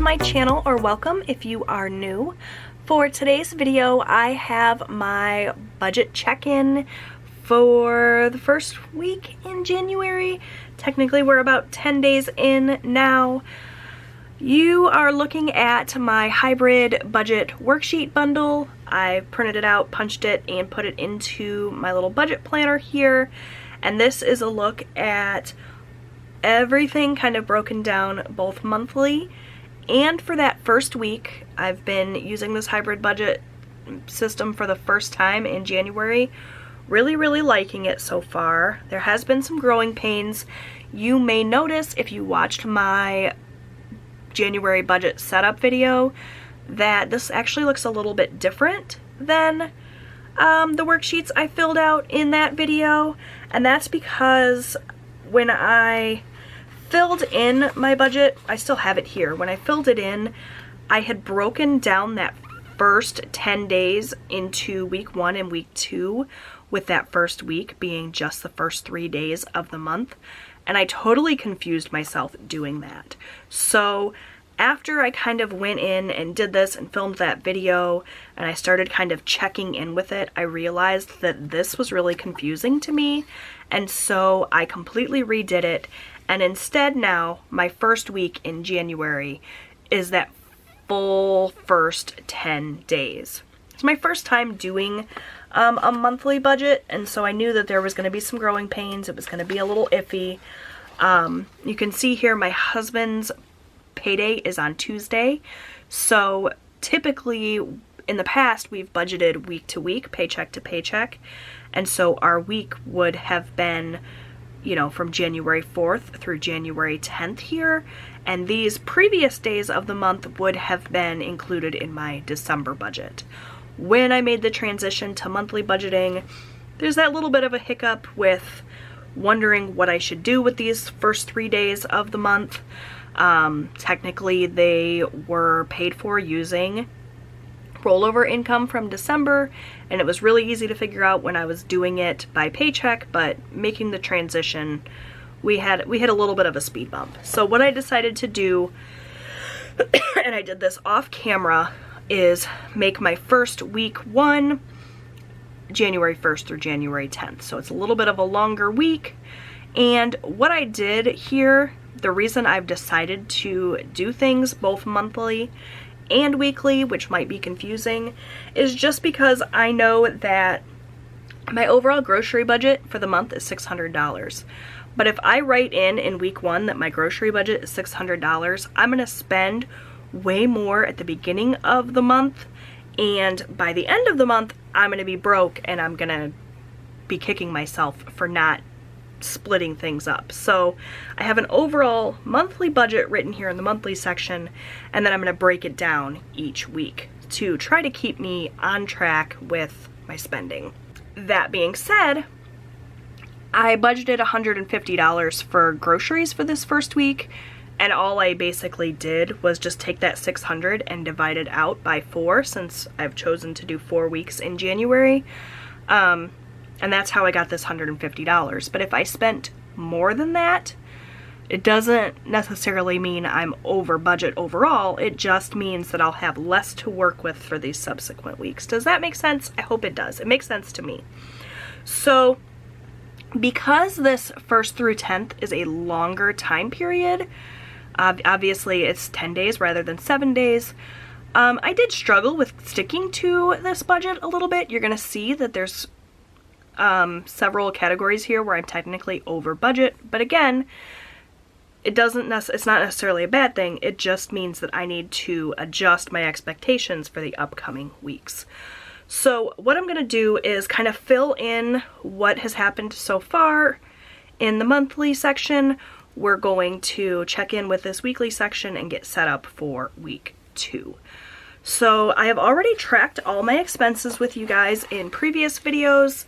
to my channel, or welcome if you are new. For today's video, I have my budget check-in for the first week in January. Technically, we're about 10 days in now. You are looking at my hybrid budget worksheet bundle. I printed it out, punched it, and put it into my little budget planner here. And this is a look at everything kind of broken down both monthly and for that first week. I've been using this hybrid budget system for the first time in January. Really liking it so far. There has been some growing pains. You may notice if you watched my January budget setup video that this actually looks a little bit different than the worksheets I filled out in that video, and that's because when I filled in my budget, I still have it here. When I filled it in, I had broken down that first 10 days into week 1 and week 2, with that first week being just the first 3 days of the month, and I totally confused myself doing that. So after I kind of went in and did this and filmed that video and I started kind of checking in with it, I realized that this was really confusing to me, and so I completely redid it. And instead now, my first week in January is that full first 10 days. It's my first time doing a monthly budget, and so I knew that there was going to be some growing pains. It was going to be a little iffy. You can see here my husband's payday is on Tuesday, so typically in the past we've budgeted week to week, paycheck to paycheck, and so our week would have been, you know, from January 4th through January 10th here, and these previous days of the month would have been included in my December budget. When I made the transition to monthly budgeting, there's that little bit of a hiccup with wondering what I should do with these first 3 days of the month. Technically they were paid for using rollover income from December, and it was really easy to figure out when I was doing it by paycheck, but making the transition, we had a little bit of a speed bump. So what I decided to do, and I did this off camera, is make my first week 1 January 1st through January 10th. So it's a little bit of a longer week. And what I did here, the reason I've decided to do things both monthly and weekly, which might be confusing, is just because I know that my overall grocery budget for the month is $600. But if I write in week 1 that my grocery budget is $600, I'm going to spend way more at the beginning of the month, and by the end of the month I'm going to be broke, and I'm going to be kicking myself for not splitting things up. So I have an overall monthly budget written here in the monthly section, and then I'm going to break it down each week to try to keep me on track with my spending. That being said, I budgeted $150 for groceries for this first week, and all I basically did was just take that $600 and divide it out by 4, since I've chosen to do 4 weeks in January. And that's how I got this $150. But if I spent more than that, it doesn't necessarily mean I'm over budget overall. It just means that I'll have less to work with for these subsequent weeks. Does that make sense? I hope it does. It makes sense to me. So because this 1st through 10th is a longer time period, obviously it's 10 days rather than 7 days, I did struggle with sticking to this budget a little bit. You're going to see that there's several categories here where I'm technically over budget, but again, it's not necessarily a bad thing. It just means that I need to adjust my expectations for the upcoming weeks. So what I'm going to do is kind of fill in what has happened so far in the monthly section. We're going to check in with this weekly section and get set up for week 2. So I have already tracked all my expenses with you guys in previous videos.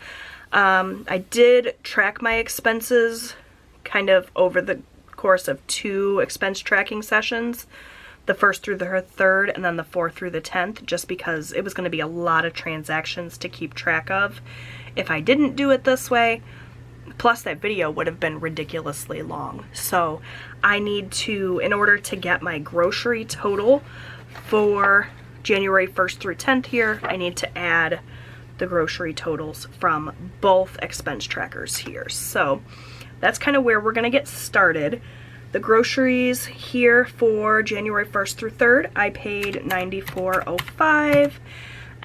I did track my expenses kind of over the course of 2 expense tracking sessions, the 1st through the 3rd and then the 4th through the 10th, just because it was going to be a lot of transactions to keep track of if I didn't do it this way. Plus that video would have been ridiculously long. So I need to, in order to get my grocery total for January 1st through 10th here, I need to add the grocery totals from both expense trackers here. So that's kind of where we're going to get started. The groceries here for January 1st through 3rd, I paid $94.05.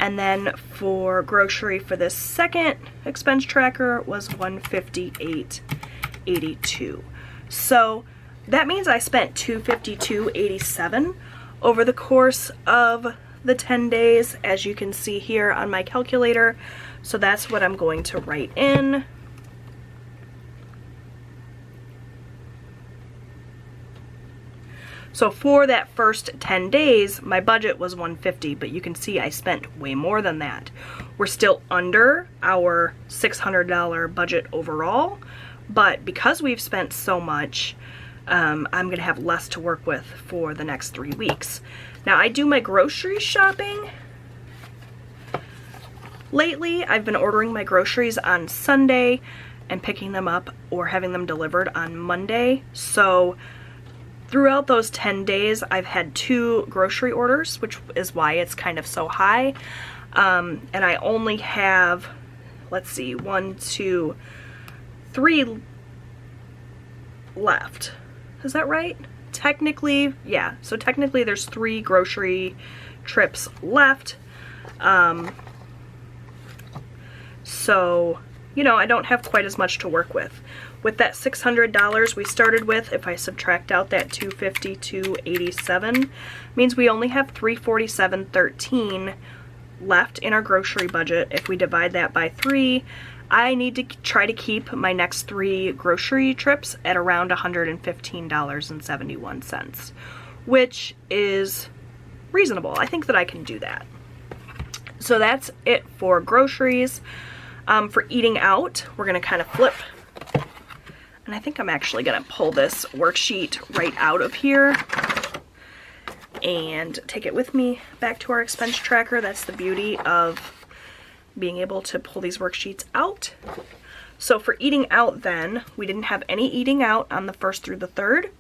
And then for grocery for this second expense tracker was $158.82. So that means I spent $252.87 over the course of the 10 days, as you can see here on my calculator. So that's what I'm going to write in. So for that first 10 days, my budget was $150, but you can see I spent way more than that. We're still under our $600 budget overall, but because we've spent so much, I'm gonna have less to work with for the next 3 weeks. Now I do my grocery shopping. Lately, I've been ordering my groceries on Sunday and picking them up or having them delivered on Monday. So throughout those 10 days, I've had 2 grocery orders, which is why it's kind of so high. And I only have, let's see, 1, 2, 3 left. Is that right? Technically, yeah. So technically there's 3 grocery trips left. So, you know, I don't have quite as much to work with. With that $600 we started with, if I subtract out that $252.87, means we only have $347.13 left in our grocery budget. If we divide that by 3, I need to try to keep my next 3 grocery trips at around $115.71, which is reasonable. I think that I can do that. So that's it for groceries. For eating out, we're gonna kind of flip. And I think I'm actually gonna pull this worksheet right out of here and take it with me back to our expense tracker. That's the beauty of being able to pull these worksheets out. So for eating out then, we didn't have any eating out on the 1st through the 3rd.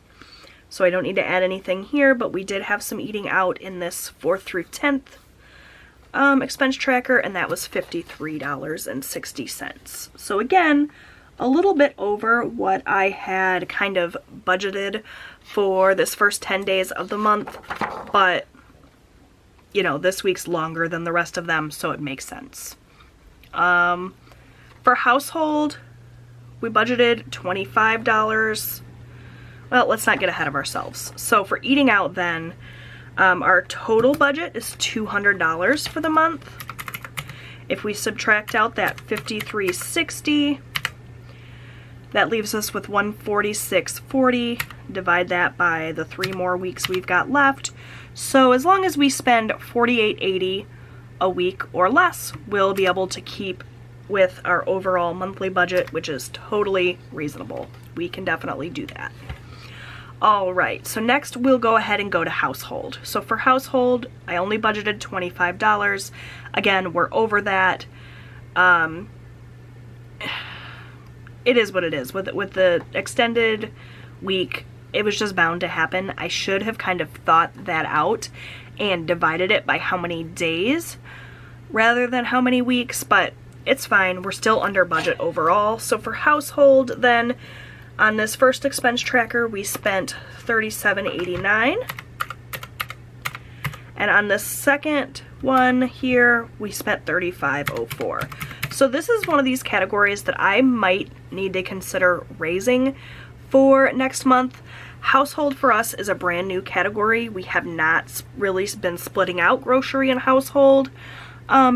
So I don't need to add anything here, but we did have some eating out in this 4th through 10th expense tracker, and that was $53.60. So again, a little bit over what I had kind of budgeted for this first 10 days of the month, but you know, this week's longer than the rest of them, so it makes sense. For household, we budgeted $25. Well, let's not get ahead of ourselves. So for eating out then, our total budget is $200 for the month. If we subtract out that $53.60, that leaves us with $146.40. Divide that by the 3 more weeks we've got left. So as long as we spend $48.80 a week or less, we'll be able to keep with our overall monthly budget, which is totally reasonable. We can definitely do that. All right, so next we'll go ahead and go to household. So for household, I only budgeted $25. Again, we're over that. It is what it is. With the extended week, it was just bound to happen. I should have kind of thought that out and divided it by how many days rather than how many weeks, but it's fine. We're still under budget overall. So for household then, on this first expense tracker, we spent $37.89. And on the second one here, we spent $35.04. So this is one of these categories that I might need to consider raising for next month. Household for us is a brand new category. We have not really been splitting out grocery and household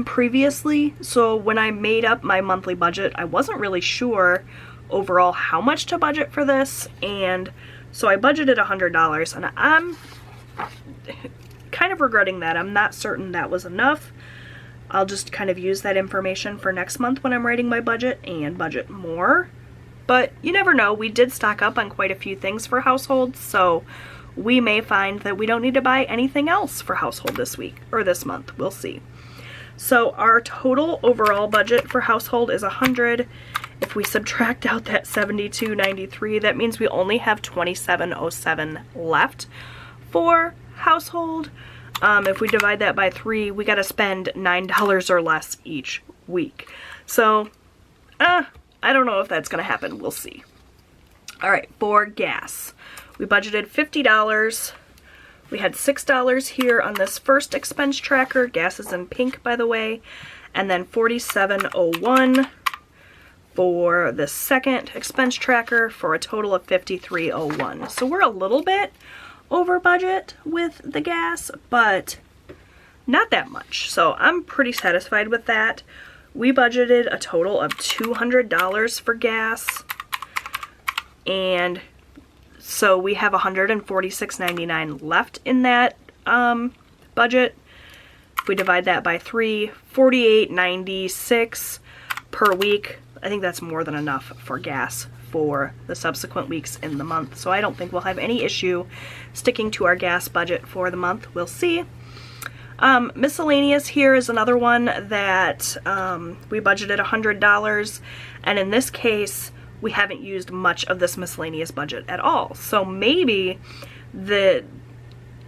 previously. So when I made up my monthly budget, I wasn't really sure overall how much to budget for this, and so I budgeted $100, and I'm kind of regretting that. I'm not certain that was enough. I'll just kind of use that information for next month when I'm writing my budget and budget more. But you never know. We did stock up on quite a few things for household, so we may find that we don't need to buy anything else for household this week or this month. We'll see. So our total overall budget for household is $100. If we subtract out that $72.93, that means we only have $27.07 left for household. If we divide that by 3, we gotta spend $9 or less each week. So, I don't know if that's gonna happen. We'll see. All right, for gas, we budgeted $50. We had $6 here on this first expense tracker. Gas is in pink, by the way. And then $47.01 for the second expense tracker for a total of $53.01. So we're a little bit over budget with the gas, but not that much. So I'm pretty satisfied with that. We budgeted a total of $200 for gas, and so we have $146.99 left in that budget. If we divide that by 3, $48.96 per week. I think that's more than enough for gas for the subsequent weeks in the month. So I don't think we'll have any issue sticking to our gas budget for the month. We'll see. Miscellaneous here is another one that we budgeted $100, and in this case we haven't used much of this miscellaneous budget at all. So maybe the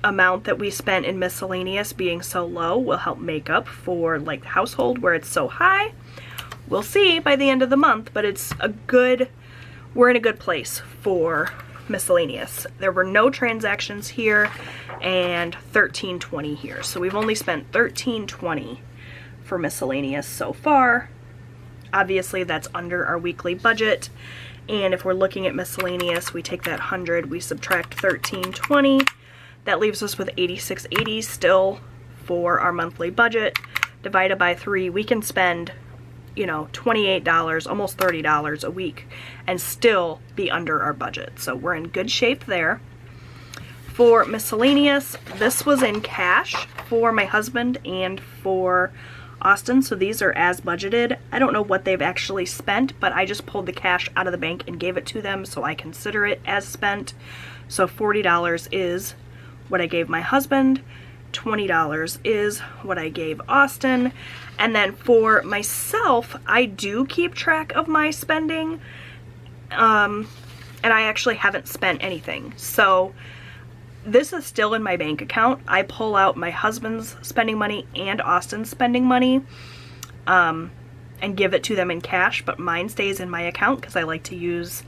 amount that we spent in miscellaneous being so low will help make up for like the household where it's so high. We'll see by the end of the month, but it's a good, we're in a good place for miscellaneous. There were no transactions here and $13.20 here. So we've only spent $13.20 for miscellaneous so far. Obviously that's under our weekly budget. And if we're looking at miscellaneous, we take that 100, we subtract $13.20. That leaves us with $86.80 still for our monthly budget. Divided by 3, we can spend, you know, $28, almost $30 a week and still be under our budget. So we're in good shape there. For miscellaneous, this was in cash for my husband and for Austin, so these are as budgeted. I don't know what they've actually spent, but I just pulled the cash out of the bank and gave it to them, so I consider it as spent. So $40 is what I gave my husband, $20 is what I gave Austin, and then for myself, I do keep track of my spending, and I actually haven't spent anything. So this is still in my bank account. I pull out my husband's spending money and Austin's spending money and give it to them in cash, but mine stays in my account because I like to use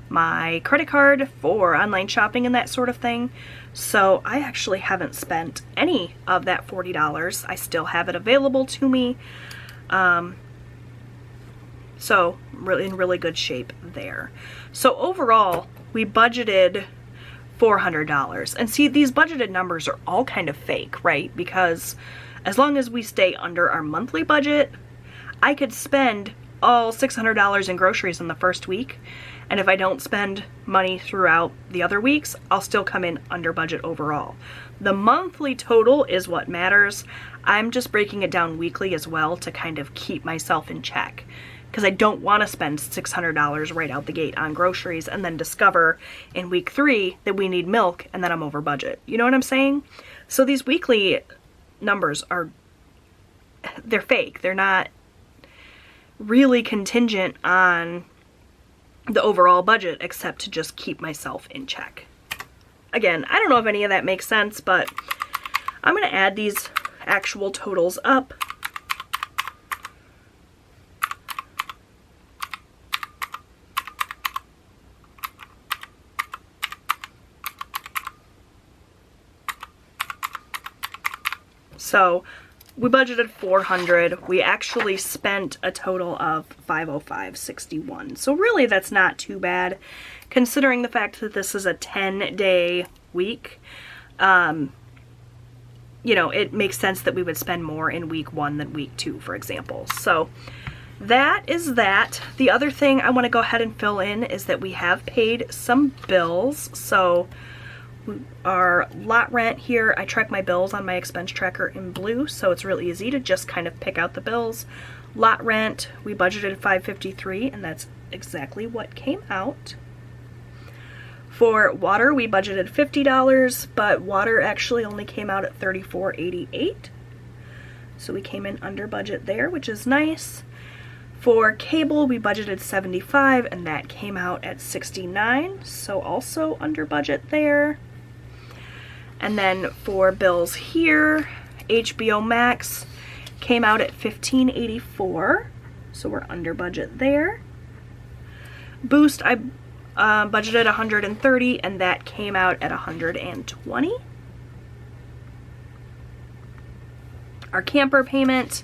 my credit card for online shopping and that sort of thing. So I actually haven't spent any of that $40. I still have it available to me. So really in really good shape there. So overall, we budgeted $400. And see, these budgeted numbers are all kind of fake, right? Because as long as we stay under our monthly budget, I could spend all $600 in groceries in the first week, and if I don't spend money throughout the other weeks, I'll still come in under budget overall. The monthly total is what matters. I'm just breaking it down weekly as well to kind of keep myself in check, because I don't want to spend $600 right out the gate on groceries and then discover in week 3 that we need milk and then I'm over budget. You know what I'm saying? So these weekly numbers they're fake. They're not really contingent on the overall budget, except to just keep myself in check. Again, I don't know if any of that makes sense, but I'm going to add these actual totals up. So we budgeted $400. We actually spent a total of $505.61. So really that's not too bad considering the fact that this is a 10-day week. You know, it makes sense that we would spend more in week 1 than week 2, for example. So that is that. The other thing I want to go ahead and fill in is that we have paid some bills. So our lot rent here, I track my bills on my expense tracker in blue, so it's real easy to just kind of pick out the bills. Lot rent, we budgeted $553, and that's exactly what came out. For water, we budgeted $50, but water actually only came out at $34.88. So we came in under budget there, which is nice. For cable, we budgeted $75 and that came out at $69, so also under budget there. And then for bills here, HBO Max came out at $15.84, so we're under budget there. Boost, I budgeted $130 and that came out at $120. Our camper payment,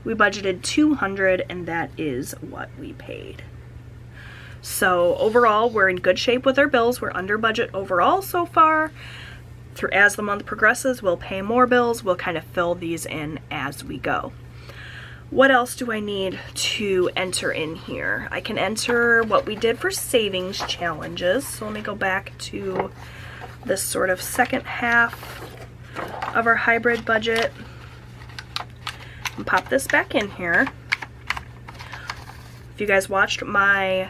we budgeted $200 and that is what we paid. So overall, we're in good shape with our bills. We're under budget overall so far. As the month progresses, we'll pay more bills. We'll kind of fill these in as we go. What else do I need to enter in here? I can enter what we did for savings challenges. So let me go back to this sort of second half of our hybrid budget and pop this back in here. If you guys watched my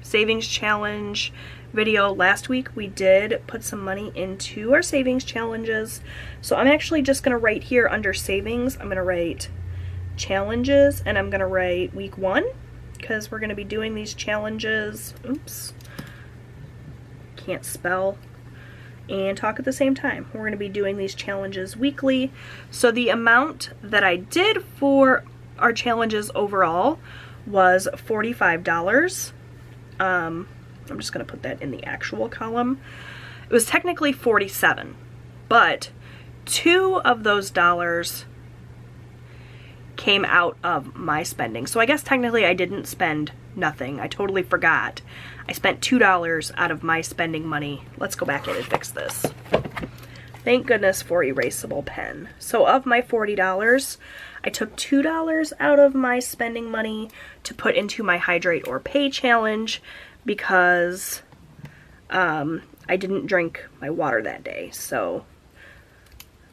savings challenge video last week, we did put some money into our savings challenges. So I'm actually just going to write here under savings, I'm going to write challenges and I'm going to write week 1 because we're going to be doing these challenges, oops, can't spell and talk at the same time. We're going to be doing these challenges weekly. So the amount that I did for our challenges overall was $45. I'm just going to put that in the actual column. It was technically $47, but 2 of those dollars came out of my spending. So I guess technically I didn't spend nothing. I totally forgot. I spent $2 out of my spending money. Let's go back in and fix this. Thank goodness for Eraseable pen. So of my $40, I took $2 out of my spending money to put into my Hydrate or Pay challenge, because I didn't drink my water that day. So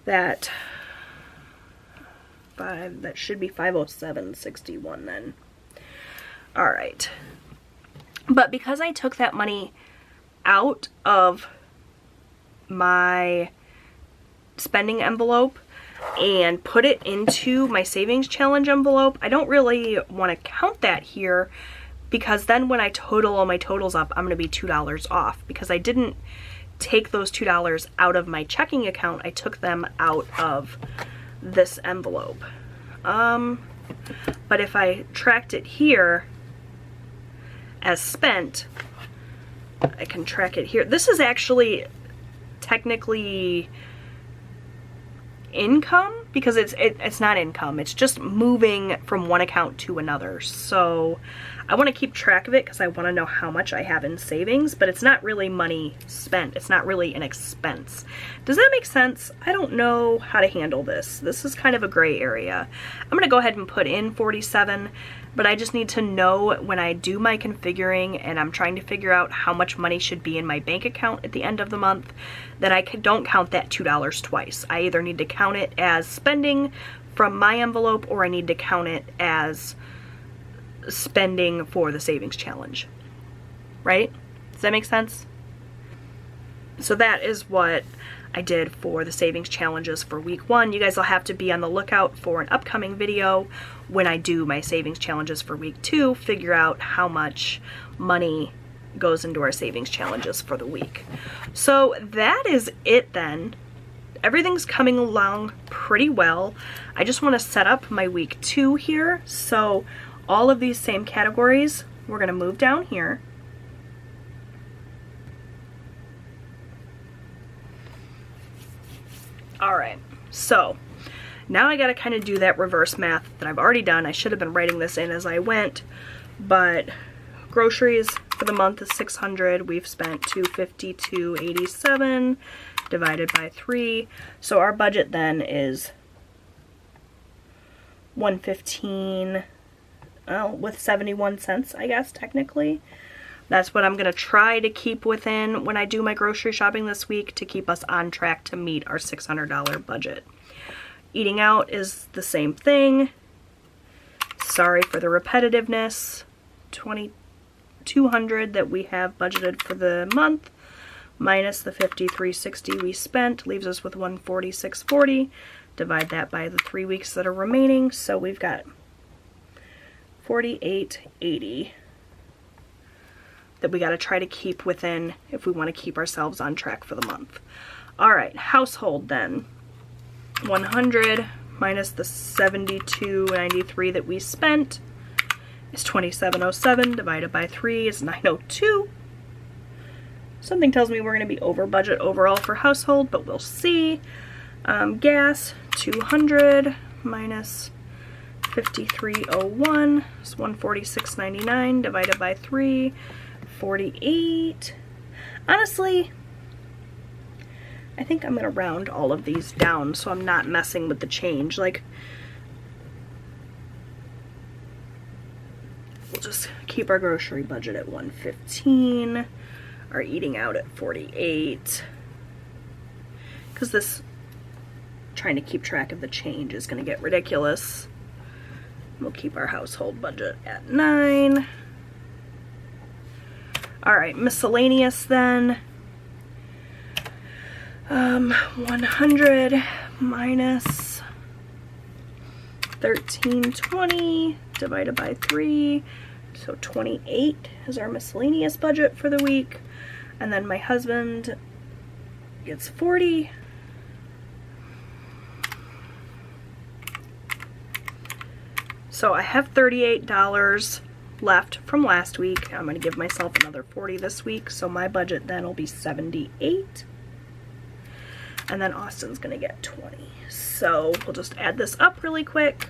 that should be $507.61 then. All right. But because I took that money out of my spending envelope and put it into my savings challenge envelope, I don't really want to count that here, because then when I total all my totals up, I'm going to be $2 off, because I didn't take those $2 out of my checking account. I took them out of this envelope. But if I tracked it here as spent, I can track it here. This is actually technically income, because it's not income, it's just moving from one account to another. So I want to keep track of it because I want to know how much I have in savings, but it's not really money spent. It's not really an expense. Does that make sense? I don't know how to handle this. This is kind of a gray area. I'm going to go ahead and put in 47, but I just need to know when I do my configuring and I'm trying to figure out how much money should be in my bank account at the end of the month, that I don't count that $2 twice. I either need to count it as spending from my envelope, or I need to count it as spending for the savings challenge. Right? Does that make sense? So that is what I did for the savings challenges for week 1. You guys will have to be on the lookout for an upcoming video when I do my savings challenges for week 2, figure out how much money goes into our savings challenges for the week. So that is it then. Everything's coming along pretty well. I just want to set up my week 2 here. So all of these same categories, we're going to move down here. All right, so now I got to kind of do that reverse math that I've already done. I should have been writing this in as I went, but groceries for the month is $600. We've spent $252.87 divided by 3. So our budget then is $115, with 71 cents, I guess, technically. That's what I'm going to try to keep within when I do my grocery shopping this week, to keep us on track to meet our $600 budget. Eating out is the same thing. Sorry for the repetitiveness. $2,200 that we have budgeted for the month, minus the $53.60 we spent, leaves us with $146.40. Divide that by the 3 weeks that are remaining. So we've got $48.80 that we got to try to keep within if we want to keep ourselves on track for the month. All right, household then. 100 minus the $72.93 that we spent is $27.07 divided by 3 is $9.02. Something tells me we're going to be over budget overall for household, but we'll see. Gas, 200 minus 53.01 is $146.99 divided by 3, 48. Honestly, I think I'm going to round all of these down so I'm not messing with the change. Like, we'll just keep our grocery budget at $115, our eating out at $48, because this trying to keep track of the change is going to get ridiculous. We'll keep our household budget at $9. All right, miscellaneous then. 100 minus 1320 divided by 3, so 28 is our miscellaneous budget for the week. And then my husband gets 40. So I have $38 left from last week. I'm going to give myself another 40 this week, so my budget then will be 78. And then Austin's going to get 20. So we'll just add this up really quick.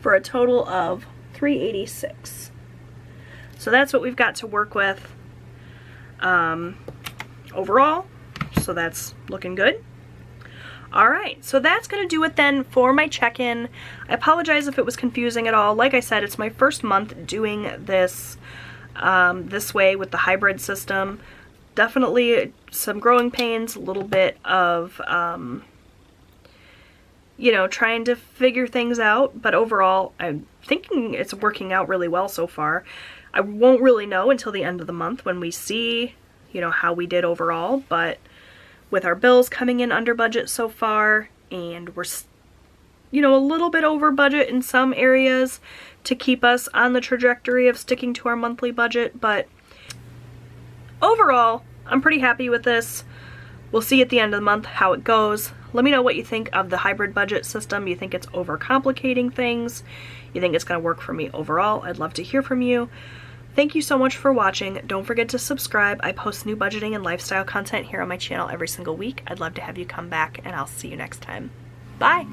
For a total of $386. So that's what we've got to work with overall. So that's looking good. Alright, so that's going to do it then for my check-in. I apologize if it was confusing at all. Like I said, it's my first month doing this this way with the hybrid system. Definitely some growing pains, a little bit of, you know, trying to figure things out. But overall, I'm thinking it's working out really well so far. I won't really know until the end of the month when we see, you know, how we did overall. But with our bills coming in under budget so far, and we're, you know, a little bit over budget in some areas to keep us on the trajectory of sticking to our monthly budget, but overall, I'm pretty happy with this. We'll see at the end of the month how it goes. Let me know what you think of the hybrid budget system. You think it's overcomplicating things? You think it's going to work for me overall? I'd love to hear from you. Thank you so much for watching. Don't forget to subscribe. I post new budgeting and lifestyle content here on my channel every single week. I'd love to have you come back, and I'll see you next time. Bye!